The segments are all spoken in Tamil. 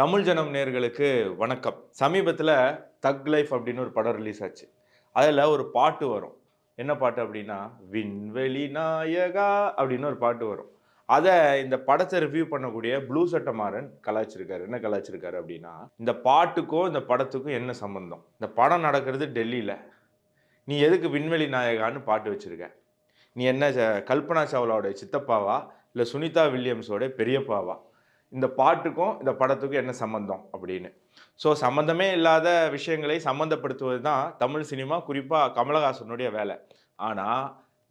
தமிழ் ஜனம் நேயர்களுக்கு வணக்கம். சமீபத்தில் தக் லைஃப் அப்படின்னு ஒரு படம் ரிலீஸ் ஆச்சு. அதில் ஒரு பாட்டு வரும். என்ன பாட்டு அப்படின்னா, விண்வெளி நாயகா அப்படின்னு ஒரு பாட்டு வரும். அதை இந்த படத்தை ரிவ்யூ பண்ணக்கூடிய ப்ளூ சட்டமாறன் கலாய்ச்சிருக்காரு. என்ன கலாய்ச்சிருக்காரு அப்படின்னா, இந்த பாட்டுக்கும் இந்த படத்துக்கும் என்ன சம்பந்தம்? இந்த படம் நடக்கிறது டெல்லியில். நீ எதுக்கு விண்வெளி நாயகான்னு பாட்டு வச்சிருக்க? நீ என்ன கல்பனா சாவ்லாவோட சித்தப்பாவா இல்லை சுனிதா வில்லியம்ஸோட பெரியப்பாவா? இந்த பாட்டுக்கும் இந்த படத்துக்கும் என்ன சம்மந்தம் அப்படின்னு. ஸோ சம்மந்தமே இல்லாத விஷயங்களை சம்மந்தப்படுத்துவது தான் தமிழ் சினிமா, குறிப்பாக கமலஹாசனுடைய வேலை. ஆனால்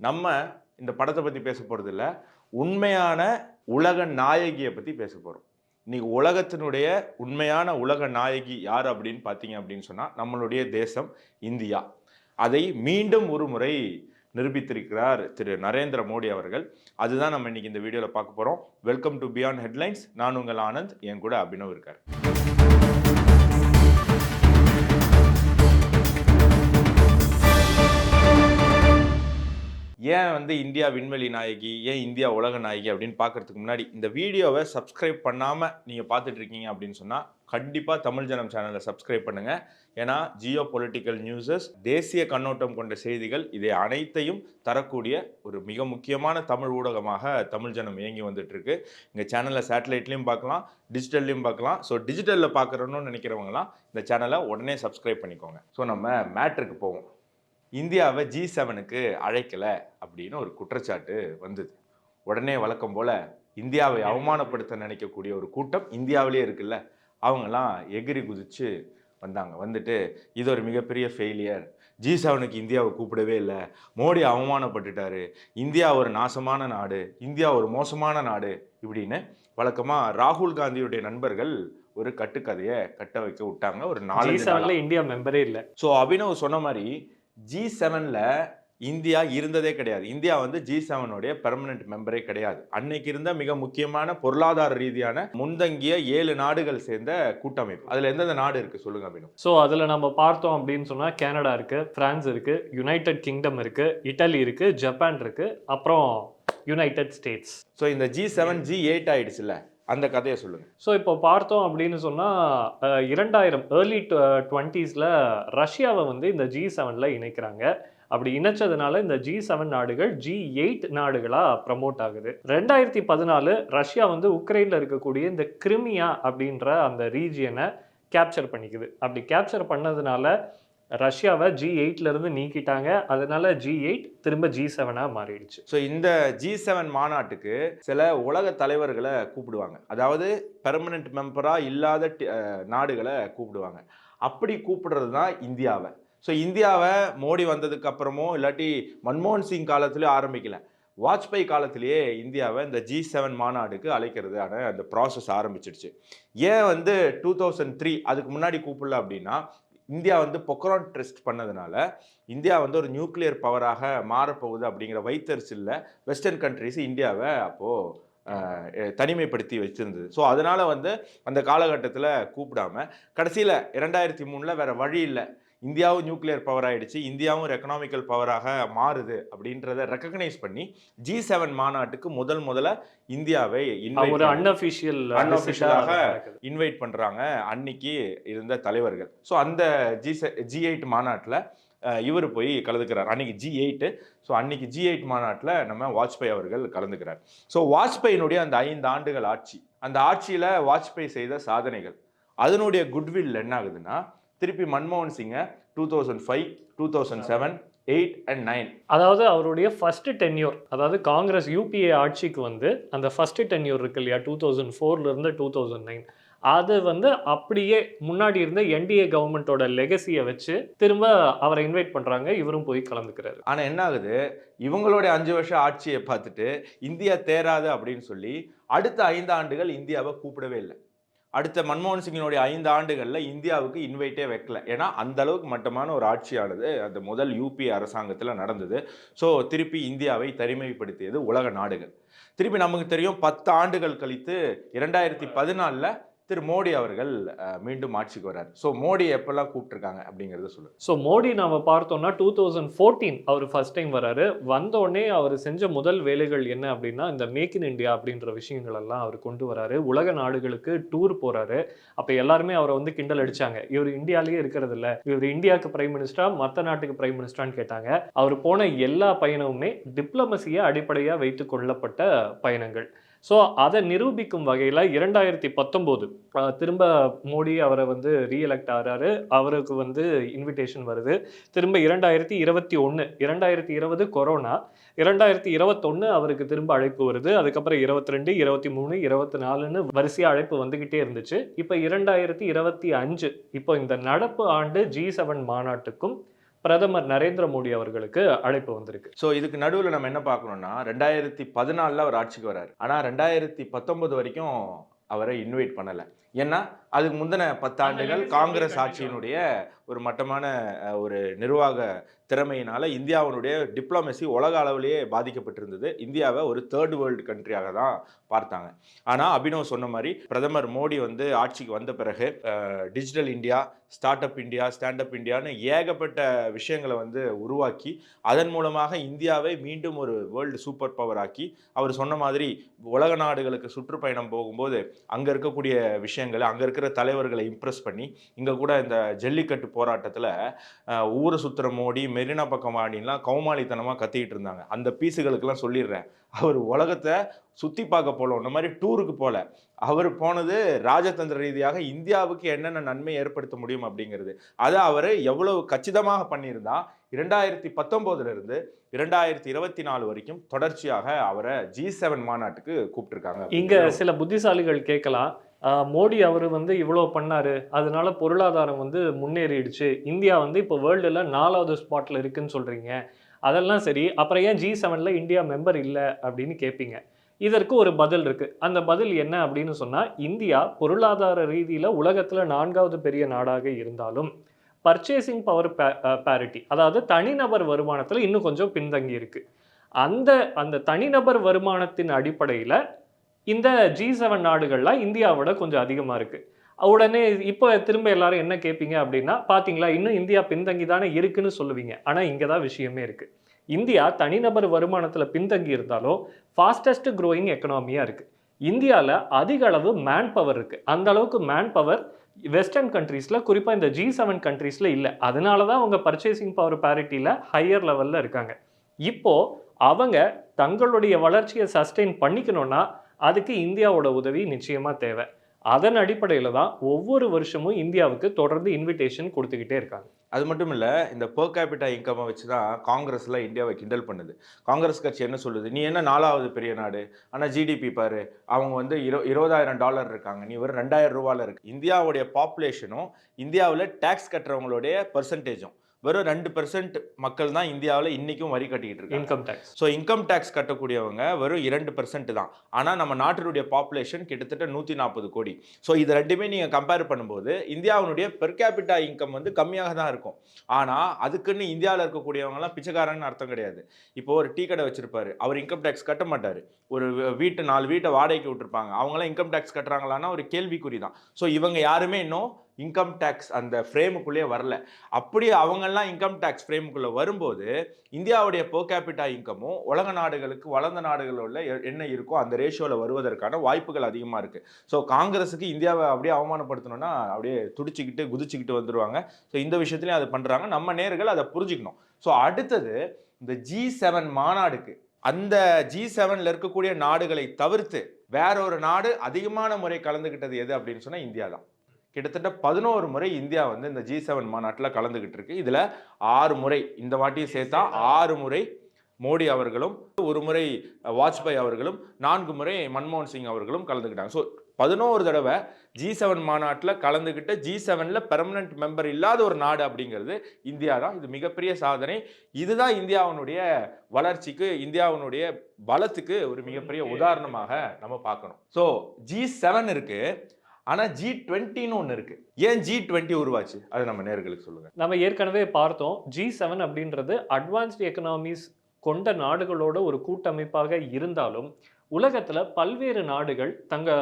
நம்ம இந்த படத்தை பற்றி பேச போகிறது இல்லை, உண்மையான உலக நாயகியை பற்றி பேச போகிறோம். இன்னைக்கு உலகத்தினுடைய உண்மையான உலக நாயகி யார் அப்படின்னு பார்த்தீங்க அப்படின்னு சொன்னால் நம்மளுடைய தேசம் இந்தியா. அதை மீண்டும் ஒரு முறை நிரூபித்திருக்கிறார் திரு நரேந்திர மோடி அவர்கள். அதுதான் நம்ம இன்னைக்கு இந்த வீடியோவில் பார்க்க போகிறோம். Welcome to beyond headlines. நான் உங்கள் ஆனந்த், என் கூட அபினவ் இருக்கார். ஏன் இந்தியா விண்வெளி நாயகி, ஏன் இந்தியா உலக நாயகி அப்படின்னு பார்க்கறதுக்கு முன்னாடி இந்த வீடியோவை சப்ஸ்கிரைப் பண்ணாமல் நீங்கள் பார்த்துட்டு இருக்கீங்க அப்படின்னு சொன்னால் கண்டிப்பாக தமிழ் ஜனம் சேனலை சப்ஸ்கிரைப் பண்ணுங்கள். ஏன்னா ஜியோ பொலிட்டிக்கல் நியூஸஸ், தேசிய கண்ணோட்டம் கொண்ட செய்திகள், இதை அனைத்தையும் தரக்கூடிய ஒரு மிக முக்கியமான தமிழ் ஊடகமாக தமிழ் ஜனம் இயங்கி வந்துட்டு இருக்கு. எங்கள் சேனலில் சேட்டலைட்லையும் பார்க்கலாம், டிஜிட்டல்லையும் பார்க்கலாம். ஸோ டிஜிட்டலில் பார்க்குறோன்னு நினைக்கிறவங்களாம் இந்த சேனலை உடனே சப்ஸ்கிரைப் பண்ணிக்கோங்க. ஸோ நம்ம மேட்ருக்கு போவோம். இந்தியாவை G7க்கு அழைக்கலை அப்படின்னு ஒரு குற்றச்சாட்டு வந்தது. உடனே வழக்கம் போல் இந்தியாவை அவமானப்படுத்த நினைக்கக்கூடிய ஒரு கூட்டம் இந்தியாவிலே இருக்குல்ல, அவங்கெல்லாம் எகிரி குதிச்சு வந்தாங்க. வந்துட்டு இது ஒரு மிகப்பெரிய ஃபெயிலியர், G7க்கு இந்தியாவை கூப்பிடவே இல்லை, மோடி அவமானப்பட்டுட்டாரு, இந்தியா ஒரு நாசமான நாடு, இந்தியா ஒரு மோசமான நாடு இப்படின்னு வழக்கமாக ராகுல் காந்தியுடைய நண்பர்கள் ஒரு கட்டுக்கதையை கட்ட வைக்க விட்டாங்க. ஒரு 4 இந்தியா மெம்பரே இல்லை. ஸோ அபினவ் சொன்ன மாதிரி G7ல இந்தியா இருந்ததே கிடையாது. இந்தியா G7உடைய பெர்மனன்ட் மெம்பரே கிடையாது. அன்னைக்கு இருந்த மிக முக்கியமான பொருளாதார ரீதியான முன்தங்கிய 7 நாடுகள் சேர்ந்த கூட்டமைப்பு. அதுல எந்தெந்த நாடு இருக்கு சொல்லுங்க அபினவ். ஸோ அதில் நம்ம பார்த்தோம் அப்படின்னு சொன்னா கனடா இருக்கு, பிரான்ஸ் இருக்கு, யுனைடெட் கிங்டம் இருக்கு, இட்டலி இருக்கு, ஜப்பான் இருக்கு, அப்புறம் யுனைடெட் ஸ்டேட்ஸ். ஸோ இந்த G7 G8 ஆயிடுச்சுல்ல, அந்த கதையை சொல்லுங்க. ஸோ இப்போ பார்த்தோம் அப்படின்னு சொன்னால் 2000 ஏர்லி 20s ரஷ்யாவை இந்த G7ல இணைக்கிறாங்க. அப்படி இணைச்சதுனால இந்த G7 நாடுகள் G8 நாடுகளாக ப்ரமோட் ஆகுது. 2014 ரஷ்யா உக்ரைனில் இருக்கக்கூடிய இந்த கிரிமியா அப்படின்ற அந்த ரீஜியனை கேப்சர் பண்ணிக்குது. அப்படி கேப்சர் பண்ணதுனால ரஷ்யாவை G8ல இருந்து நீக்கிட்டாங்க. அதனால G8 திரும்ப G7ஆ மாறிடுச்சு. ஸோ இந்த G7 மாநாட்டுக்கு சில உலக தலைவர்களை கூப்பிடுவாங்க, அதாவது பெர்மனன்ட் மெம்பரா இல்லாத நாடுகளை கூப்பிடுவாங்க. அப்படி கூப்பிடுறது தான் இந்தியாவை. ஸோ இந்தியாவை மோடி வந்ததுக்கு அப்புறமோ இல்லாட்டி மன்மோகன் சிங் காலத்திலே ஆரம்பிக்கல, வாஜ்பாய் காலத்திலேயே இந்தியாவை இந்த G7 மாநாடுக்கு அழைக்கிறதுக்கான அந்த ப்ராசஸ் ஆரம்பிச்சிடுச்சு. ஏன் 2003 அதுக்கு முன்னாடி கூப்பிடல அப்படின்னா, இந்தியா பொக்ரான் டெஸ்ட் பண்ணதுனால இந்தியா ஒரு நியூக்ளியர் பவராக மாறப்போகுது அப்படிங்கிற வைத்தறிச்சலில் வெஸ்டர்ன் கண்ட்ரிஸ் இந்தியாவை அப்போது தனிமைப்படுத்தி வச்சிருந்தது. ஸோ அதனால் அந்த காலகட்டத்தில் கூப்பிடாம கடைசியில் 2003 வேறு வழி இல்லை, இந்தியாவும் நியூக்ளியர் பவர் ஆகிடுச்சு, இந்தியாவும் ஒரு எக்கனாமிக்கல் பவராக மாறுது அப்படின்றத ரெக்கக்னைஸ் பண்ணி G7 மாநாட்டுக்கு முதல்ல இந்தியாவை அன்அஃபிஷியலாக இன்வைட் பண்ணுறாங்க அன்னைக்கு இருந்த தலைவர்கள். ஸோ அந்த G8 மாநாட்டில் இவர் போய் கலந்துக்கிறார். அன்னைக்கு G8. ஸோ அன்னைக்கு G8 மாநாட்டில் நம்ம வாஜ்பாய் அவர்கள் கலந்துக்கிறார். ஸோ வாஜ்பாயினுடைய அந்த 5 ஆண்டுகள் ஆட்சி, அந்த ஆட்சியில் வாஜ்பாய் செய்த சாதனைகள், அதனுடைய குட்வில் என்ன ஆகுதுன்னா, திருப்பி மன்மோகன் சிங்கை 2005, 2007, 8 and 9, அதாவது அவருடைய ஃபர்ஸ்ட் டென்யூர், அதாவது காங்கிரஸ் யூபிஏ ஆட்சிக்கு அந்த ஃபர்ஸ்ட் டென்யூர் இருக்கு இல்லையா, 2004 இருந்து 2009, அது அப்படியே முன்னாடி இருந்த என்டிஏ கவர்மெண்டோட லெகசியை வச்சு திரும்ப அவரை இன்வைட் பண்றாங்க. இவரும் போய் கலந்துக்கிறாரு. ஆனா என்ன ஆகுது, இவங்களுடைய 5 வருஷம் ஆட்சியை பார்த்துட்டு இந்தியா தேராது அப்படின்னு சொல்லி அடுத்த 5 ஆண்டுகள் இந்தியாவை கூப்பிடவே இல்லை. அடுத்த மன்மோகன் சிங்கினுடைய 5 ஆண்டுகளில் இந்தியாவுக்கு இன்வைட்டே வைக்கல. ஏன்னா அந்த அளவுக்கு மட்டமான ஒரு ஆட்சியானது அந்த முதல் யூபி அரசாங்கத்தில் நடந்தது. ஸோ திருப்பி இந்தியாவை தனிமைப்படுத்தியது உலக நாடுகள். திருப்பி நமக்கு தெரியும் 10 ஆண்டுகள் கழித்து 2014 திரு மோடி அவர்கள் மீண்டும் ஆட்சிக்கு வராரு. ஸோ மோடி எப்பெல்லாம் கூப்பிட்டுருக்காங்க அப்படிங்கிறத சொல்லுங்க. ஸோ மோடி நாம பார்த்தோம்னா 2014 அவர் ஃபர்ஸ்ட் டைம் வராரு. வந்த உடனே அவர் செஞ்ச முதல் வேலைகள் என்ன அப்படின்னா, இந்த மேக் இன் இந்தியா அப்படின்ற விஷயங்கள் எல்லாம் அவர் கொண்டு வராரு. உலக நாடுகளுக்கு டூர் போறாரு. அப்ப எல்லாருமே அவரை வந்து கிண்டல் அடிச்சாங்க. இவர் இந்தியாலேயே இருக்கிறது இல்ல. இவர் இந்தியாவுக்கு பிரைம் மினிஸ்டரா, மத்த நாட்டுக்கு பிரைம் மினிஸ்டரான்னு கேட்டாங்க. அவர் போன எல்லா பயணமுமே டிப்ளமசியை அடிப்படையா வைத்துக் கொள்ளப்பட்ட பயணங்கள். ஸோ அதை நிரூபிக்கும் வகையில் 2019 திரும்ப மோடி அவரை வந்து ரீஎலெக்ட் ஆகிறாரு. அவருக்கு வந்து இன்விடேஷன் வருது. திரும்ப 2021 2020 கொரோனா, 2021 அவருக்கு திரும்ப அழைப்பு வருது. அதுக்கப்புறம் 22 23 24ன்னு வரிசையாக அழைப்பு வந்துக்கிட்டே இருந்துச்சு. இப்போ 2025 இப்போ இந்த நடப்பு ஆண்டு G7 மாநாட்டுக்கும் பிரதமர் நரேந்திர மோடி அவர்களுக்கு அழைப்பு வந்திருக்கு. ஸோ இதுக்கு நடுவில் நம்ம என்ன பார்க்கணும்னா 2014 அவர் ஆட்சிக்கு வராரு. ஆனால் 2019 வரைக்கும் அவரை இன்வைட் பண்ணலை. ஏன்னா அதுக்கு முந்தின 10 ஆண்டுகள் காங்கிரஸ் ஆட்சியினுடைய ஒரு மட்டமான ஒரு நிர்வாக திறமையினால இந்தியாவினுடைய டிப்ளமசி உலக அளவிலேயே பாதிக்கப்பட்டிருந்தது. இந்தியாவை ஒரு தேர்ட் வேர்ல்டு கண்ட்ரியாக தான் பார்த்தாங்க. ஆனால் அபினவ் சொன்ன மாதிரி பிரதமர் மோடி வந்து ஆட்சிக்கு வந்த பிறகு digital India, start up India, stand up இந்தியான்னு ஏகப்பட்ட விஷயங்களை வந்து உருவாக்கி அதன் மூலமாக இந்தியாவை மீண்டும் ஒரு வேர்ல்டு சூப்பர் பவர் ஆக்கி, அவர் சொன்ன மாதிரி உலக நாடுகளுக்கு சுற்றுப்பயணம் போகும்போது அங்கே இருக்கக்கூடிய விஷயங்களை, அங்கே இருக்கிற தலைவர்களை இம்ப்ரெஸ் பண்ணி, இங்கே கூட இந்த ஜல்லிக்கட்டு போராட்டத்தில் ஊரை சுற்றுற மோடி, மெரினா பக்கம் ஆடின்லாம் கௌமாளித்தனமாக கத்திக்கிட்டு இருந்தாங்க. அந்த பீஸுகளுக்கெல்லாம் சொல்லிடுறேன், அவர் உலகத்தை சுற்றி பார்க்க போல, இந்த மாதிரி டூருக்கு போல. அவர் போனது ராஜதந்திர ரீதியாக இந்தியாவுக்கு என்னென்ன நன்மை ஏற்படுத்த முடியும் அப்படிங்கிறது. அதை அவர் எவ்வளவு கச்சிதமாக பண்ணியிருந்தா 2019 2024 வரைக்கும் தொடர்ச்சியாக அவரை G7 மாநாட்டுக்கு கூப்பிட்டுருக்காங்க. இங்க சில புத்திசாலிகள் கேட்கலாம், மோடி அவர் வந்து இவ்வளோ பண்ணாரு, அதனால பொருளாதாரம் வந்து முன்னேறிடுச்சு, இந்தியா வந்து இப்போ வேர்ல்டுல 4வது ஸ்பாட்ல இருக்குன்னு சொல்றீங்க, அதெல்லாம் சரி, அப்புறம் ஏன் G7ல இந்தியா மெம்பர் இல்லை அப்படின்னு கேட்பீங்க. இதற்கு ஒரு பதில் இருக்கு. அந்த பதில் என்ன அப்படின்னு சொன்னா, இந்தியா பொருளாதார ரீதியில உலகத்துல 4வது பெரிய நாடாக இருந்தாலும் பர்ச்சேசிங் பவர் பேரிட்டி, அதாவது தனிநபர் வருமானத்துல இன்னும் கொஞ்சம் பின்தங்கி இருக்கு. அந்த அந்த தனிநபர் வருமானத்தின் அடிப்படையில இந்த G7 நாடுகள்லாம் இந்தியாவோட கொஞ்சம் அதிகமா இருக்கு. உடனே இப்போ திரும்ப எல்லாரும் என்ன கேட்பீங்க அப்படின்னா, பாத்தீங்களா இன்னும் இந்தியா பின்தங்கி தானே இருக்குன்னு சொல்லுவீங்க. ஆனா இங்க தான் விஷயமே இருக்கு. இந்தியா தனிநபர் வருமானத்துல பின்தங்கி இருந்தாலும் ஃபாஸ்டஸ்ட் க்ரோயிங் எக்கனாமியா இருக்கு. இந்தியால அதிக அளவு மேன் பவர் இருக்கு. அந்த அளவுக்கு மேன் பவர் வெஸ்டர்ன் கண்ட்ரீஸ்ல, குறிப்பா இந்த G7 கண்ட்ரீஸ்ல இல்ல. அதனால தான் அவங்க பர்ச்சேசிங் பவர் பேரிட்டில ஹையர் லெவல்ல இருக்காங்க. இப்போ அவங்க தங்களுடைய வளர்ச்சியை சஸ்டெயின் பண்ணிக்கணும்னா அதுக்கு இந்தியாவோட உதவி நிச்சயமா தேவை. அதன் அடிப்படையில தான் ஒவ்வொரு வருஷமும் இந்தியாவுக்கு தொடர்ந்து இன்விடேஷன் கொடுத்துக்கிட்டே இருக்காங்க. அது மட்டும் இல்லை, இந்த பெர் கேபிட்டா இன்கம்மை வச்சு தான் காங்கிரஸ்ல இந்தியாவை கிண்டல் பண்ணுது. காங்கிரஸ் கட்சி என்ன சொல்லுது, நீ என்ன 4வது பெரிய நாடு, ஆனால் ஜிடிபி பாரு, அவங்க வந்து $20,000 இருக்காங்க, நீ ஒரு $2,000 இருக்கு. இந்தியாவுடைய பாப்புலேஷனும் இந்தியாவில் டேக்ஸ் கட்டுறவங்களுடைய பெர்சன்டேஜும் வெறும் 2% மக்கள் தான் இந்தியாவில் இன்னைக்கும் வரி கட்டிக்கிட்டு இருக்காங்க, income tax. So income tax கட்டக்கூடியவங்க வெறும் 2% தான். ஆனால் நம்ம நாட்டினுடைய பாப்புலேஷன் கிட்டத்தட்ட 140 கோடி. ஸோ இது ரெண்டுமே நீங்கள் கம்பேர் பண்ணும்போது இந்தியாவுடைய பெர் கேபிட்டா இன்கம் வந்து கம்மியாக தான் இருக்கும். ஆனால் அதுக்குன்னு இந்தியாவில் இருக்கக்கூடியவங்கலாம் பிச்சைக்காரன்னு அர்த்தம் கிடையாது. இப்போ ஒரு டீ கடை வச்சிருப்பாரு, அவர் இன்கம் டேக்ஸ் கட்ட மாட்டார். ஒரு 4 வீட்டை வாடகைக்கு விட்டுருப்பாங்க, அவங்களாம் இன்கம் டேக்ஸ் கட்டுறாங்களான்னா ஒரு கேள்விக்குறி தான். ஸோ இவங்க யாருமே இன்னும் இன்கம் டேக்ஸ் அந்த ஃப்ரேமுக்குள்ளே வரல. அப்படி அவங்கெல்லாம் இன்கம் டேக்ஸ் ஃப்ரேமுக்குள்ளே வரும்போது இந்தியாவுடைய பெர் கேபிட்டா இன்கமும் உலக நாடுகளுக்கு, வளர்ந்த நாடுகளில் என்ன இருக்கோ அந்த ரேஷியோவில் வருவதற்கான வாய்ப்புகள் அதிகமாக இருக்குது. ஸோ காங்கிரஸுக்கு இந்தியாவை அப்படியே அவமானப்படுத்தணும்னா அப்படியே துடிச்சிக்கிட்டு குதிச்சுக்கிட்டு வந்துடுவாங்க. ஸோ இந்த விஷயத்துலையும் அதை பண்ணுறாங்க. நம்ம நேயர்கள் அதை புரிஞ்சுக்கணும். ஸோ அடுத்தது இந்த G7 மாநாடுக்கு, அந்த G7ல இருக்கக்கூடிய நாடுகளை தவிர்த்து வேற ஒரு நாடு அதிகமான முறை கலந்துக்கிட்டது எது அப்படின்னு சொன்னால் இந்தியா தான். கிட்டத்தட்ட 11 முறை இந்தியா வந்து இந்த G7 மாநாட்டில் கலந்துக்கிட்டு இருக்கு. இதில் 6 முறை, இந்த வாட்டியும் சேர்த்தா 6 முறை மோடி அவர்களும், 1 முறை வாஜ்பாய் அவர்களும், 4 முறை மன்மோகன் சிங் அவர்களும் கலந்துக்கிட்டாங்க. ஸோ 11 தடவை G7 மாநாட்டில் கலந்துக்கிட்ட G7ல பெர்மனன்ட் மெம்பர் இல்லாத ஒரு நாடு அப்படிங்கிறது இந்தியா தான். இது மிகப்பெரிய சாதனை. இதுதான் இந்தியாவினுடைய வளர்ச்சிக்கு, இந்தியாவினுடைய பலத்துக்கு ஒரு மிகப்பெரிய உதாரணமாக நம்ம பார்க்கணும். ஸோ G7 இருக்கு, ஆனால் G20ன்னு ஒன்று இருக்கு. ஏன் G20 உருவாச்சு, அது நம்ம நேயர்களுக்கு சொல்லுங்க. நம்ம ஏற்கனவே பார்த்தோம், G7 அப்படின்றது அட்வான்ஸ்டு எக்கனாமிஸ் கொண்ட நாடுகளோட ஒரு கூட்டமைப்பாக இருந்தாலும் உலகத்துல பல்வேறு நாடுகள் தங்க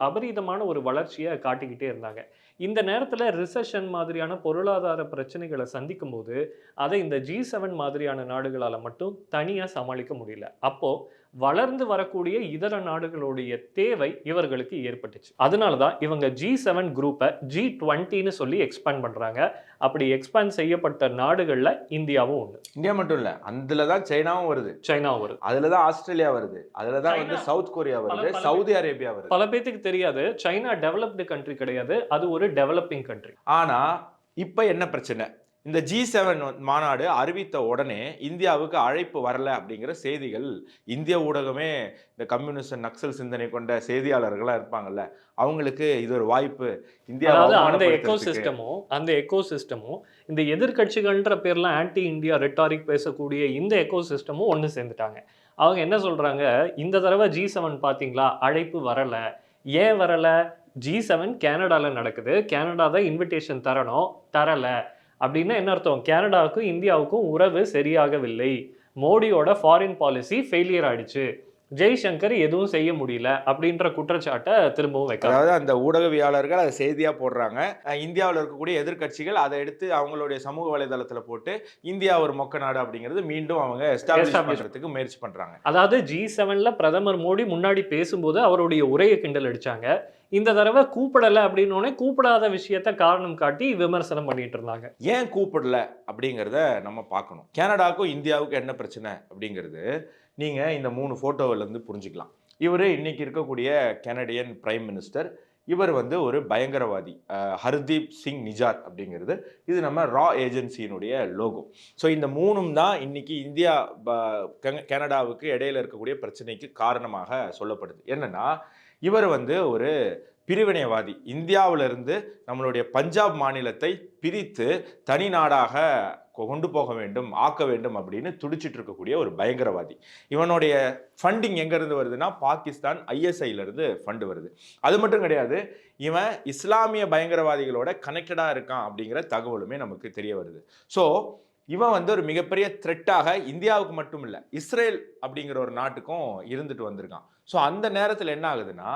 அபரீதமான ஒரு வளர்ச்சியை காட்டிக்கிட்டே இருந்தாங்க. இந்த நேரத்துல ரிசெஷன் மாதிரியான பொருளாதார பிரச்சனைகளை சந்திக்கும் போது அதை இந்த G7 மாதிரியான நாடுகளால மட்டும் தனியா சமாளிக்க முடியல. அப்போ வளர்ந்து வரக்கூடிய இதர நாடுகளுடைய தேவை இவர்களுக்கு ஏற்பட்டுச்சு. அதனால தான் இவங்க G7 குரூப்பை G20ன்னு சொல்லி எக்ஸ்பேண்ட் பண்றாங்க. அப்படி எக்ஸ்பேண்ட் செய்யப்பட்ட நாடுகள்ல இந்தியாவும் ஒண்ணு. இந்தியா மட்டும் இல்ல, அதுல தான் சைனாவும் வருது, சைனாவும் வருது, அதுல தான் ஆஸ்திரேலியா வருது, அதுல தான் வந்து சவுத் கொரியா வருது, சவுதி அரேபியா வருது. பல பேத்துக்கு தெரியாது, சைனா டெவலப்டு கண்ட்ரி கிடையாது, அது ஒரு டெவலப்பிங் கண்ட்ரி. ஆனா இப்ப என்ன பிரச்சனை, இந்த G7 மாநாடு அறிவித்த உடனே இந்தியாவுக்கு அழைப்பு வரல அப்படிங்கிற செய்திகள் இந்திய ஊடகமே, இந்த கம்யூனிஸ்ட் நக்சல் சிந்தனை கொண்ட செய்தியாளர்களா இருப்பாங்கல்ல, அவங்களுக்கு இது ஒரு வாய்ப்பு. இந்தியா அந்த எக்கோசிஸ்டமும் இந்த எதிர்கட்சிகள்ன்ற பேர்ல ஆன்டி இந்தியா ரெட்டாரிக் பேசக்கூடிய இந்த எக்கோசிஸ்டமும் ஒன்று சேர்ந்துட்டாங்க. அவங்க என்ன சொல்றாங்க, இந்த தடவை G7 பாத்தீங்களா அழைப்பு வரல. ஏன் வரல? G7 கனடால நடக்குது, கனடா தான் இன்விடேஷன் தரல அப்படின்னா என்ன அர்த்தம்? கனடாவுக்கும் இந்தியாவுக்கும் உறவு சரியாகவில்லை, மோடியோட ஃபாரின் பாலிசி ஃபெயிலியர் ஆயிடுச்சு, ஜெய்சங்கர் எதுவும் செய்ய முடியல அப்படின்ற குற்றச்சாட்டை திரும்பவும் வைக்க. அதாவது அந்த ஊடகவியாளர்கள் அதை செய்தியா போடுறாங்க, இந்தியாவில் இருக்கக்கூடிய எதிர்கட்சிகள் அதை எடுத்து அவங்களுடைய சமூக வலைதளத்தில் போட்டு இந்தியா ஒரு மொக்க நாடு அப்படிங்கிறது மீண்டும் அவங்க எஸ்டாப்ளிஷ் பண்றதுக்கு முயற்சி பண்றாங்க. அதாவது G7ல பிரதமர் மோடி முன்னாடி பேசும்போது அவருடைய உரையை கிண்டல் அடிச்சாங்க. இந்த தடவை கூப்பிடல அப்படின்னு கூப்பிடாத விஷயத்த காரணம் காட்டி விமர்சனம் பண்ணிட்டு இருந்தாங்க. ஏன் கூப்பிடல அப்படிங்கிறத நம்ம பார்க்கணும். கனடாவுக்கும் இந்தியாவுக்கும் என்ன பிரச்சனை அப்படிங்கிறது நீங்க இந்த 3 போட்டோவில் இருந்து புரிஞ்சுக்கலாம். இவர் இன்னைக்கு இருக்கக்கூடிய கனடியன் பிரைம் மினிஸ்டர். இவர் வந்து ஒரு பயங்கரவாதி, ஹர்தீப் சிங் நிஜார் அப்படிங்கிறது. இது நம்ம ரா ஏஜென்சியினுடைய லோகோ. ஸோ இந்த 3ம் தான் இன்னைக்கு இந்தியா கனடாவுக்கு இடையில இருக்கக்கூடிய பிரச்சனைக்கு காரணமாக சொல்லப்படுது. என்னன்னா, இவர் வந்து ஒரு பிரிவினைவாதி. இந்தியாவிலிருந்து நம்மளுடைய பஞ்சாப் மாநிலத்தை பிரித்து தனி நாடாக கொண்டு போக வேண்டும், ஆக்க வேண்டும் அப்படின்னு துடிச்சிட்டு இருக்கக்கூடிய ஒரு பயங்கரவாதி. இவனுடைய ஃபண்டிங் எங்கேருந்து வருதுன்னா, பாகிஸ்தான் ISIலேருந்து ஃபண்டு வருது. அது மட்டும் கிடையாது, இவன் இஸ்லாமிய பயங்கரவாதிகளோட கனெக்டடாக இருக்கான் அப்படிங்கிற தகவலுமே நமக்கு தெரிய வருது. ஸோ இவன் வந்து ஒரு மிகப்பெரிய த்ரெட்டாக இந்தியாவுக்கு மட்டும் இல்லை, இஸ்ரேல் அப்படிங்கிற ஒரு நாட்டுக்கும் இருந்துட்டு வந்திருக்கான். ஸோ அந்த நேரத்தில் என்ன ஆகுதுன்னா,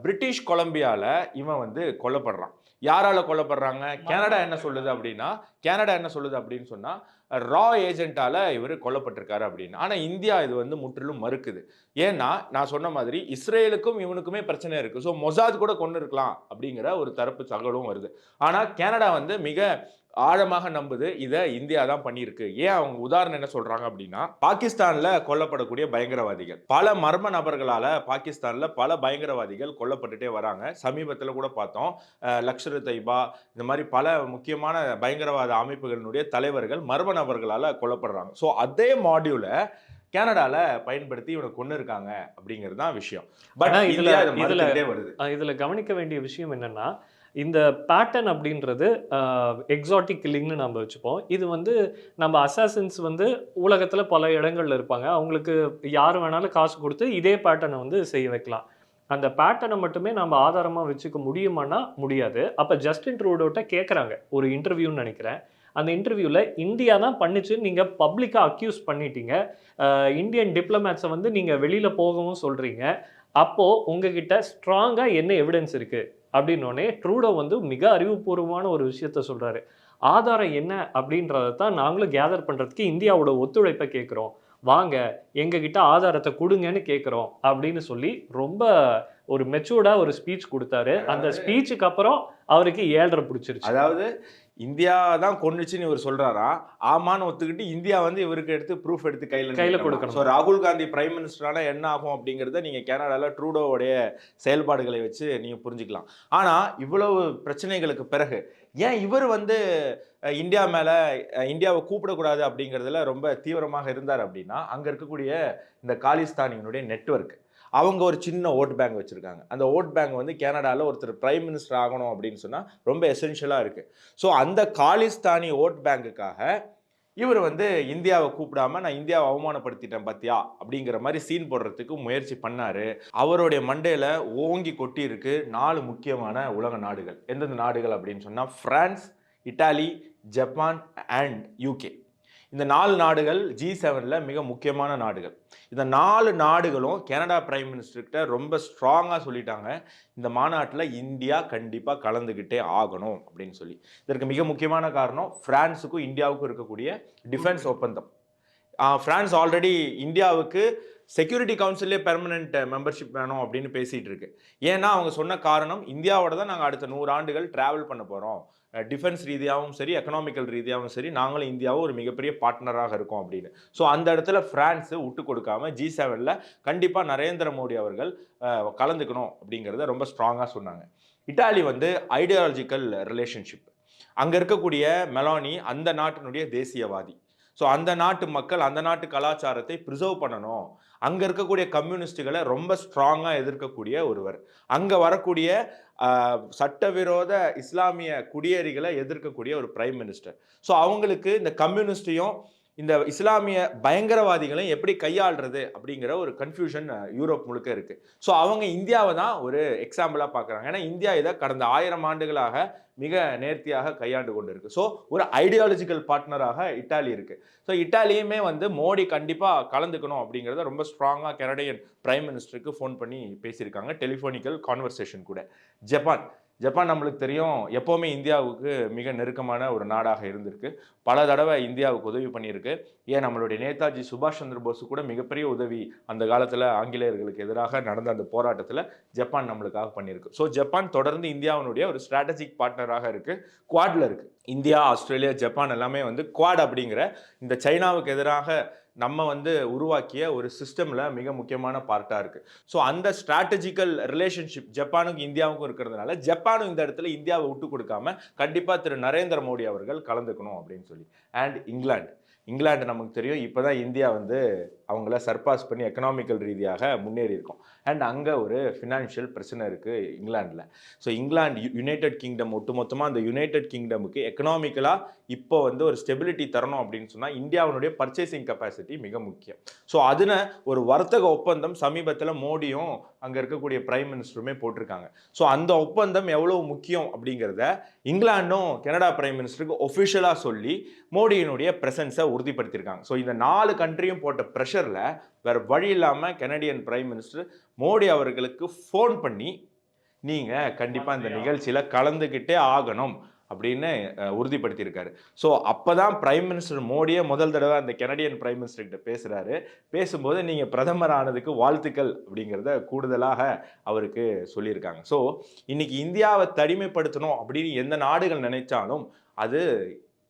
பிரிட்டிஷ் கொலம்பியாவில் இவன் வந்து கொல்லப்படுறான். யாரால கொல்லப்படுறாங்க? கனடா என்ன சொல்லுது அப்படின்னு சொன்னால், ரா ஏஜென்ட்டால இவர் கொல்லப்பட்டிருக்காரு அப்படின்னு. ஆனால் இந்தியா இது வந்து முற்றிலும் மறுக்குது. ஏன்னா நான் சொன்ன மாதிரி இஸ்ரேலுக்கும் இவனுக்குமே பிரச்சனை இருக்கு. ஸோ மொசாத் கூட கொண்டு இருக்கலாம் அப்படிங்கிற ஒரு தரப்பு தகவலும் வருது. ஆனால் கனடா வந்து மிக ஆழமாக நம்புது இதை இந்தியா தான் பண்ணியிருக்கு. ஏன் அவங்க உதாரணம் என்ன சொல்றாங்க அப்படின்னா, பாகிஸ்தான்ல கொல்லப்படக்கூடிய பயங்கரவாதிகள், பல மர்ம நபர்களால பாகிஸ்தான்ல பல பயங்கரவாதிகள் கொல்லப்பட்டுட்டே வராங்க. சமீபத்தில் கூட பார்த்தோம், லஷ்கர் தொய்பா இந்த மாதிரி பல முக்கியமான பயங்கரவாத அமைப்புகளினுடைய தலைவர்கள் மர்ம நபர்களால கொல்லப்படுறாங்க. ஸோ அதே மாடியூலை கனடால பயன்படுத்தி இவனை கொண்டு இருக்காங்க அப்படிங்கிறது தான் விஷயம். பட் இதுல கவனிக்க வேண்டிய விஷயம் என்னன்னா, இந்த பேட்டர்ன் அப்படின்றது எக்ஸாட்டிக் கில்லிங்னு நம்ம வச்சுப்போம். இது வந்து நம்ம அசாசின்ஸ் வந்து உலகத்தில் பல இடங்கள்ல இருப்பாங்க. அவங்களுக்கு யார் வேணாலும் காசு கொடுத்து இதே பேட்டர்னை வந்து செய்ய வைக்கலாம். அந்த பேட்டர்னை மட்டுமே நம்ம ஆதாரமாக வச்சுக்க முடியுமானா முடியாது. அப்போ ஜஸ்டின் ட்ரூடோட்ட கேட்குறாங்க ஒரு இன்டர்வியூன்னு நினைக்கிறேன். அந்த இன்டர்வியூவில் இந்தியா தான் பண்ணிச்சுன்னு நீங்கள் பப்ளிக்காக அக்யூஸ் பண்ணிட்டீங்க, இந்தியன் டிப்ளமேட்ஸை வந்து நீங்கள் வெளியில் போகவும் சொல்கிறீங்க, அப்போது உங்ககிட்ட ஸ்ட்ராங்காக என்ன எவிடன்ஸ் இருக்குது அப்படின்னோடனே ட்ரூடோ வந்து மிக அறிவுபூர்வமான ஒரு விஷயத்த சொல்கிறாரு. ஆதாரம் என்ன அப்படின்றத தான் நாங்களும் கேதர் பண்ணுறதுக்கு இந்தியாவோட ஒத்துழைப்பை கேட்குறோம், வாங்க எங்ககிட்ட ஆதாரத்தை கொடுங்கன்னு கேட்குறோம் அப்படின்னு சொல்லி ரொம்ப ஒரு மெச்சூர்டாக ஒரு ஸ்பீச் கொடுத்தாரு. அந்த ஸ்பீச்சுக்கு அப்புறம் அவருக்கு 7.5 பிடிச்சிருச்சு. அதாவது இந்தியா தான் கொன்னுச்சுன்னு இவர் சொல்றாரா, ஆமான்னு ஒத்துக்கிட்டு இந்தியா வந்து இவருக்கு எடுத்து ப்ரூஃப் எடுத்து கையில் கொடுக்கணும். ஸோ ராகுல் காந்தி பிரைம் மினிஸ்டரான என்ன ஆகும் அப்படிங்கிறத நீங்கள் கனடாவில் ட்ரூடோவுடைய செயல்பாடுகளை வச்சு நீங்கள் புரிஞ்சுக்கலாம். ஆனால் இவ்வளவு பிரச்சனைகளுக்கு பிறகு ஏன் இவர் வந்து இந்தியாவை கூப்பிடக்கூடாது அப்படிங்கிறதுல ரொம்ப தீவிரமாக இருந்தார் அப்படின்னா, அங்கே இருக்கக்கூடிய இந்த காலிஸ்தானியினுடைய நெட்வொர்க், அவங்க ஒரு சின்ன ஓட் பேங்க் வச்சுருக்காங்க. அந்த ஓட் பேங்க் வந்து கனடாவில் ஒருத்தர் பிரைம் மினிஸ்டர் ஆகணும் அப்படின்னு சொன்னால் ரொம்ப எசென்ஷியலாக இருக்குது. ஸோ அந்த காலிஸ்தானி ஓட் பேங்குக்காக இவர் வந்து இந்தியாவை கூப்பிடாம நான் இந்தியாவை அவமானப்படுத்திட்டேன் பார்த்தியா அப்படிங்கிற மாதிரி சீன் போடுறதுக்கு முயற்சி பண்ணார். அவருடைய மண்டையில் ஓங்கி கொட்டி இருக்கு 4 முக்கியமான உலக நாடுகள். எந்தெந்த நாடுகள் அப்படின்னு சொன்னால், France, Italy, Japan and UK. இந்த 4 நாடுகள் G7ல மிக முக்கியமான நாடுகள். இந்த 4 நாடுகளும் கனடா பிரைம் மினிஸ்டர்கிட்ட ரொம்ப ஸ்ட்ராங்கா சொல்லிட்டாங்க, இந்த மாநாட்டில் இந்தியா கண்டிப்பாக கலந்துக்கிட்டே ஆகணும் அப்படின்னு சொல்லி. இதற்கு மிக முக்கியமான காரணம் பிரான்ஸுக்கும் இந்தியாவுக்கும் இருக்கக்கூடிய டிஃபென்ஸ் ஒப்பந்தம். பிரான்ஸ் ஆல்ரெடி இந்தியாவுக்கு செக்யூரிட்டி கவுன்சிலே பெர்மனன்ட் மெம்பர்ஷிப் வேணும் அப்படின்னு பேசிட்டு இருக்கு. ஏன்னா அவங்க சொன்ன காரணம், இந்தியாவோட தான் நாங்கள் அடுத்த 100 ஆண்டுகள் டிராவல் பண்ண போகிறோம், டிஃபென்ஸ் ரீதியாகவும் சரி எக்கனாமிக்கல் ரீதியாகவும் சரி நாங்களும் இந்தியாவும் ஒரு மிகப்பெரிய பார்ட்னராக இருக்கோம் அப்படின்னு. ஸோ அந்த இடத்துல பிரான்ஸ் விட்டு கொடுக்காம G7ல கண்டிப்பாக நரேந்திர மோடி அவர்கள் கலந்துக்கணும் அப்படிங்கிறத ரொம்ப ஸ்ட்ராங்காக சொன்னாங்க. இட்டாலி வந்து ஐடியாலஜிக்கல் ரிலேஷன்ஷிப், அங்கே இருக்கக்கூடிய மெலானி அந்த நாட்டினுடைய தேசியவாதி. ஸோ அந்த நாட்டு மக்கள் அந்த நாட்டு கலாச்சாரத்தை ப்ரிசர்வ் பண்ணணும், அங்கே இருக்கக்கூடிய கம்யூனிஸ்டுகளை ரொம்ப ஸ்ட்ராங்காக எதிர்க்கக்கூடிய ஒருவர், அங்கே வரக்கூடிய சட்டவிரோத இஸ்லாமிய குடியேறிகளை எதிர்க்கக்கூடிய ஒரு பிரைம் மினிஸ்டர். ஸோ அவங்களுக்கு இந்த கம்யூனிஸ்டையும் இந்த இஸ்லாமிய பயங்கரவாதிகளையும் எப்படி கையாளுறது அப்படிங்கிற ஒரு கன்ஃபியூஷன் யூரோப் முழுக்க இருக்கு. ஸோ அவங்க இந்தியாவை தான் ஒரு எக்ஸாம்பிளாக பார்க்குறாங்க. ஏன்னா இந்தியா இதை கடந்த 1000 ஆண்டுகளாக மிக நேர்த்தியாக கையாண்டு கொண்டு இருக்கு. ஸோ ஒரு ஐடியாலஜிக்கல் பார்ட்னராக இட்டாலி இருக்கு. ஸோ இட்டாலியுமே வந்து மோடி கண்டிப்பாக கலந்துக்கணும் அப்படிங்கிறத ரொம்ப ஸ்ட்ராங்காக கனடியன் பிரைம் மினிஸ்டருக்கு ஃபோன் பண்ணி பேசியிருக்காங்க, டெலிஃபோனிக்கல் கான்வர்சேஷன் கூட. ஜப்பான் நம்மளுக்கு தெரியும், எப்போவுமே இந்தியாவுக்கு மிக நெருக்கமான ஒரு நாடாக இருந்திருக்கு. பல தடவை இந்தியாவுக்கு உதவி பண்ணியிருக்கு. ஏன் நம்மளுடைய நேதாஜி சுபாஷ் சந்திர போஸ் கூட மிகப்பெரிய உதவி அந்த காலத்தில் ஆங்கிலேயர்களுக்கு எதிராக நடந்த அந்த போராட்டத்தில் ஜப்பான் நம்மளுக்காக பண்ணியிருக்கு. ஸோ ஜப்பான் தொடர்ந்து இந்தியாவினுடைய ஒரு ஸ்ட்ராட்டஜிக் பார்ட்னராக இருக்குது, குவாட்ல இருக்குது. இந்தியா, ஆஸ்திரேலியா, ஜப்பான் எல்லாமே வந்து குவாட் அப்படிங்கிற இந்த சைனாவுக்கு எதிராக நம்ம வந்து உருவாக்கிய ஒரு சிஸ்டமில் மிக முக்கியமான பார்ட்டாக இருக்குது. ஸோ அந்த ஸ்ட்ராட்டஜிக்கல் ரிலேஷன்ஷிப் ஜப்பானுக்கும் இந்தியாவுக்கும் இருக்கிறதுனால ஜப்பானும் இந்த இடத்துல இந்தியாவை விட்டு கொடுக்காம கண்டிப்பாக திரு நரேந்திர மோடி அவர்கள் கலந்துக்கணும் அப்படின்னு சொல்லி. அண்ட் இங்கிலாந்து நமக்கு தெரியும், இப்போ தான் இந்தியா வந்து அவங்கள சர்பாஸ் பண்ணி எக்கனாமிக்கல் ரீதியாக முன்னேறி இருக்கும். அண்ட் அங்கே ஒரு ஃபினான்ஷியல் பிரச்சனை இருக்குது இங்கிலாண்டில். ஸோ இங்கிலாந்து யுனைடெட் கிங்டம் ஒட்டுமொத்தமாக அந்த யுனைடெட் கிங்டமுக்கு எக்கனாமிக்கலாக இப்போ வந்து ஒரு ஸ்டெபிலிட்டி தரணும் அப்படின்னு சொன்னால் இந்தியாவினுடைய பர்ச்சேசிங் கெப்பாசிட்டி மிக முக்கியம். ஸோ அதில் ஒரு வர்த்தக ஒப்பந்தம் சமீபத்தில் மோடியும் அங்கே இருக்கக்கூடிய பிரைம் மினிஸ்டருமே போட்டிருக்காங்க. ஸோ அந்த ஒப்பந்தம் எவ்வளவு முக்கியம் அப்படிங்கிறத இங்கிலாண்டும் கனடா பிரைம் மினிஸ்டருக்கு ஒஃபிஷியலாக சொல்லி மோடியினுடைய பிரசன்ஸை உறுதிப்படுத்தியிருக்காங்க. ஸோ இந்த 4 கண்ட்ரியும் போட்ட ப்ரெஷரில் வேறு வழி இல்லாமல் கனடியன் பிரைம் மினிஸ்டர் மோடி அவர்களுக்கு ஃபோன் பண்ணி நீங்கள் கண்டிப்பாக இந்த நிகழ்ச்சியில் கலந்துக்கிட்டே ஆகணும் அப்படின்னு உறுதிப்படுத்தியிருக்காரு. ஸோ அப்போ தான் பிரைம் மினிஸ்டர் மோடியே முதல் தடவை அந்த கனடியன் பிரைம் மினிஸ்டர்கிட்ட பேசுகிறாரு. பேசும்போது நீங்கள் பிரதமர் ஆனதுக்கு வாழ்த்துக்கள் அப்படிங்கிறத கூடுதலாக அவருக்கு சொல்லியிருக்காங்க. ஸோ இன்னைக்கு இந்தியாவை தனிமைப்படுத்தணும் அப்படின்னு எந்த நாடுகள் நினைச்சாலும் அது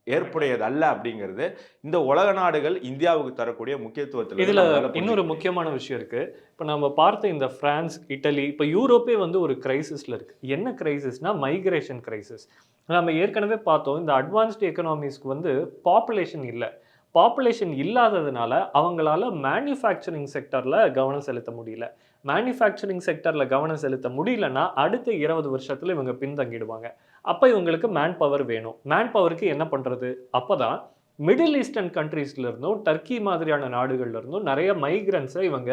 ஏற்புடையது அல்ல அப்படிங்கிறது இந்த உலக நாடுகள் இந்தியாவுக்கு தரக்கூடிய முக்கியத்துவத்தில். இதுல இன்னொரு முக்கியமான விஷயம் இருக்கு. இப்போ நம்ம பார்த்த இந்த பிரான்ஸ், இட்டலி, இப்போ யூரோப்பே வந்து ஒரு கிரைசிஸ்ல இருக்கு. என்ன கிரைசிஸ்னா மைக்ரேஷன் கிரைசிஸ். நம்ம ஏற்கனவே பார்த்தோம், இந்த அட்வான்ஸ்டு எக்கனாமிஸ்க்கு வந்து பாப்புலேஷன் இல்லை. பாப்புலேஷன் இல்லாததுனால அவங்களால மேனுஃபேக்சரிங் செக்டரில் கவனம் செலுத்த முடியல. மேனுஃபேக்சரிங் செக்டரில் கவனம் செலுத்த முடியலன்னா அடுத்த 20 வருஷத்தில் இவங்க பின்தங்கிடுவாங்க. அப்போ இவங்களுக்கு மேன் பவர் வேணும். மேன் பவருக்கு என்ன பண்ணுறது? அப்போ தான் மிடில் ஈஸ்டர்ன் கண்ட்ரீஸ்லேருந்தும் டர்க்கி மாதிரியான நாடுகள்லேருந்தும் நிறைய மைக்ரன்ஸை இவங்க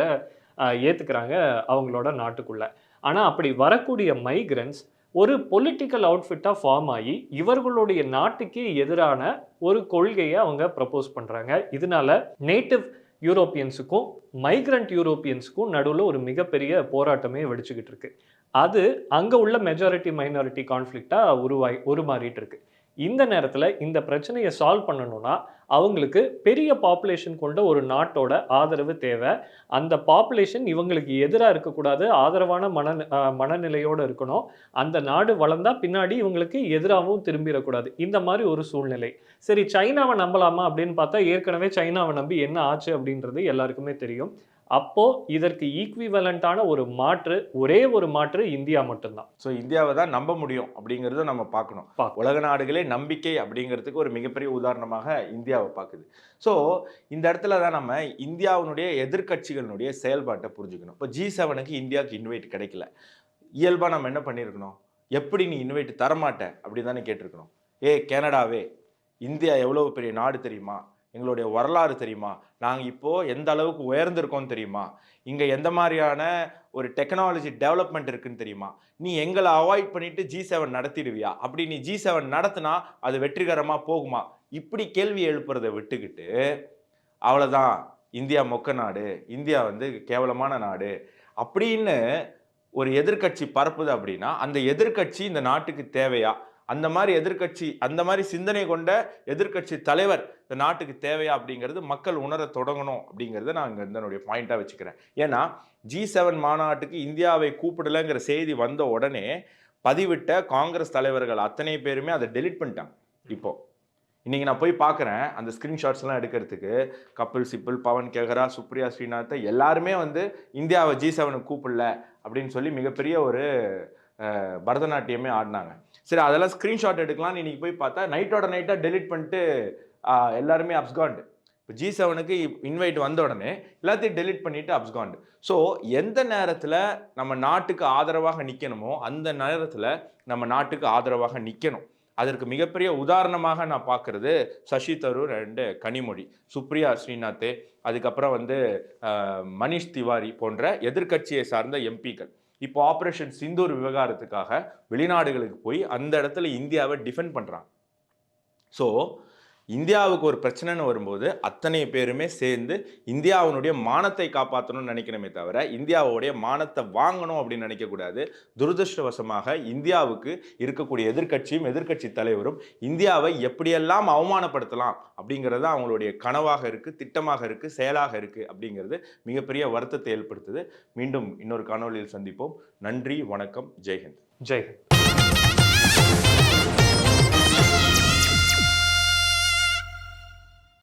ஏற்றுக்கிறாங்க அவங்களோட நாட்டுக்குள்ளே. ஆனால் அப்படி வரக்கூடிய மைக்ரன்ஸ் ஒரு பொலிட்டிக்கல் அவுட்ஃபிட்டாக ஃபார்ம் ஆகி இவர்களுடைய நாட்டுக்கு எதிரான ஒரு கொள்கையை அவங்க ப்ரப்போஸ் பண்ணுறாங்க. இதனால நேட்டிவ் யூரோப்பியன்ஸுக்கும் மைக்ரண்ட் யூரோப்பியன்ஸுக்கும் நடுவில் ஒரு மிகப்பெரிய போராட்டமே வெடிச்சுக்கிட்டு இருக்கு. அது அங்கே உள்ள மெஜாரிட்டி மைனாரிட்டி கான்ஃப்ளிக்டாக உருமாறிட்டு இருக்கு. இந்த நேரத்தில் இந்த பிரச்சனையை சால்வ் பண்ணணும்னா அவங்களுக்கு பெரிய பாப்புலேஷன் கொண்ட ஒரு நாட்டோட ஆதரவு தேவை. அந்த பாப்புலேஷன் இவங்களுக்கு எதிராக இருக்கக்கூடாது, ஆதரவான மனநிலையோடு இருக்கணும். அந்த நாடு வளர்ந்தா பின்னாடி இவங்களுக்கு எதிராகவும் திரும்பிடக்கூடாது. இந்த மாதிரி ஒரு சூழ்நிலை. சரி, சைனாவை நம்பலாமா அப்படின்னு பார்த்தா ஏற்கனவே சைனாவை நம்பி என்ன ஆச்சு அப்படின்றது எல்லாருக்குமே தெரியும். அப்போ இதற்கு ஈக்விவலண்டான ஒரு மாற்று, ஒரே ஒரு மாற்று இந்தியா மட்டும்தான். ஸோ இந்தியாவை தான் நம்ப முடியும் அப்படிங்கிறத நம்ம பார்க்கணும். உலக நாடுகளே நம்பிக்கை அப்படிங்கிறதுக்கு ஒரு மிகப்பெரிய உதாரணமாக இந்தியாவை பார்க்குது. ஸோ இந்த இடத்துல தான் நம்ம இந்தியாவினுடைய எதிர்கட்சிகளினுடைய செயல்பாட்டை புரிஞ்சுக்கணும். இப்போ G7க்கு இந்தியாவுக்கு இன்வைட் கிடைக்கல. இயல்பாக நம்ம என்ன பண்ணியிருக்கணும்? எப்படி நீ இன்வைட் தரமாட்ட அப்படி தானே கேட்டிருக்கணும். கனடாவே, இந்தியா எவ்வளோ பெரிய நாடு தெரியுமா? எங்களுடைய வரலாறு தெரியுமா? நாங்கள் இப்போது எந்த அளவுக்கு உயர்ந்திருக்கோம் தெரியுமா? இங்கே எந்த மாதிரியான ஒரு டெக்னாலஜி டெவலப்மெண்ட் இருக்குன்னு தெரியுமா? நீ எங்களை அவாய்ட் பண்ணிட்டு G7 நடத்திடுவியா? அப்படி நீ G7 நடத்தினா அது வெற்றிகரமாக போகுமா? இப்படி கேள்வி எழுப்புறதை விட்டுக்கிட்டு அவ்வளோதான் இந்தியா மொக்க நாடு, இந்தியா வந்து கேவலமான நாடு அப்படின்னு ஒரு எதிர்க்கட்சி பரப்புது அப்படின்னா அந்த எதிர்க்கட்சி இந்த நாட்டுக்கு தேவையா? அந்த மாதிரி எதிர்க்கட்சி அந்த மாதிரி சிந்தனை கொண்ட எதிர்க்கட்சி தலைவர் இந்த நாட்டுக்கு தேவையா அப்படிங்கிறது மக்கள் உணர தொடங்கணும் அப்படிங்கிறத நான் இங்க என்னுடைய பாயிண்டா வச்சுக்கிறேன். ஏன்னா G7 மாநாட்டுக்கு இந்தியாவை கூப்பிடலைங்கிற செய்தி வந்த உடனே பதிவிட்ட காங்கிரஸ் தலைவர்கள் அத்தனை பேருமே அதை டெலீட் பண்ணிட்டாங்க. இப்போ இன்னைக்கு நான் போய் பார்க்குறேன் அந்த ஸ்கிரீன்ஷாட்ஸ் எல்லாம் எடுக்கிறதுக்கு கபில் சிபல், பவன் கெஹ்ரா, சுப்ரியா ஸ்ரீநாத் எல்லாருமே வந்து இந்தியாவை G7 கூப்பிடல அப்படின்னு சொல்லி மிகப்பெரிய ஒரு பரதநாட்டியமே ஆடினாங்க. சரி, அதெல்லாம் ஸ்க்ரீன்ஷாட் எடுக்கலாம்னு இன்னைக்கு போய் பார்த்தா நைட்டோட நைட்டாக டெலிட் பண்ணிட்டு எல்லாருமே அப்ஸ்காண்டு. இப்போ G7க்கு இன்வைட் வந்த உடனே எல்லாத்தையும் டெலிட் பண்ணிட்டு அப்ஸ்காண்டு. ஸோ எந்த நேரத்தில் நம்ம நாட்டுக்கு ஆதரவாக நிற்கணுமோ அந்த நேரத்தில் நம்ம நாட்டுக்கு ஆதரவாக நிற்கணும். அதற்கு மிகப்பெரிய உதாரணமாக நான் பார்க்கறது சசி தரூர் அண்டு கனிமொழி, சுப்ரியா ஸ்ரீநாத், அதுக்கப்புறம் வந்து மனிஷ் திவாரி போன்ற எதிர்க்கட்சியை சார்ந்த எம்பிக்கள் இப்போ ஆபரேஷன் சிந்தூர் விவகாரத்துக்காக வெளிநாடுகளுக்கு போய் அந்த இடத்துல இந்தியாவை டிஃபெண்ட் பண்றாங்க. ஸோ இந்தியாவுக்கு ஒரு பிரச்சனைன்னு வரும்போது அத்தனை பேருமே சேர்ந்து இந்தியாவினுடைய மானத்தை காப்பாற்றணும்னு நினைக்கணுமே தவிர இந்தியாவுடைய மானத்தை வாங்கணும் அப்படின்னு நினைக்கக்கூடாது. துரதிருஷ்டவசமாக இந்தியாவுக்கு இருக்கக்கூடிய எதிர்க்கட்சியும் எதிர்க்கட்சி தலைவரும் இந்தியாவை எப்படியெல்லாம் அவமானப்படுத்தலாம் அப்படிங்கிறது அவங்களுடைய கனவாக இருக்கு, திட்டமாக இருக்கு, செயலாக இருக்கு அப்படிங்கிறது மிகப்பெரிய வருத்தத்தை ஏற்படுத்துது. மீண்டும் இன்னொரு காணொலியில் சந்திப்போம். நன்றி, வணக்கம், ஜெய்ஹிந்த். ஜெய்ஹிந்த்.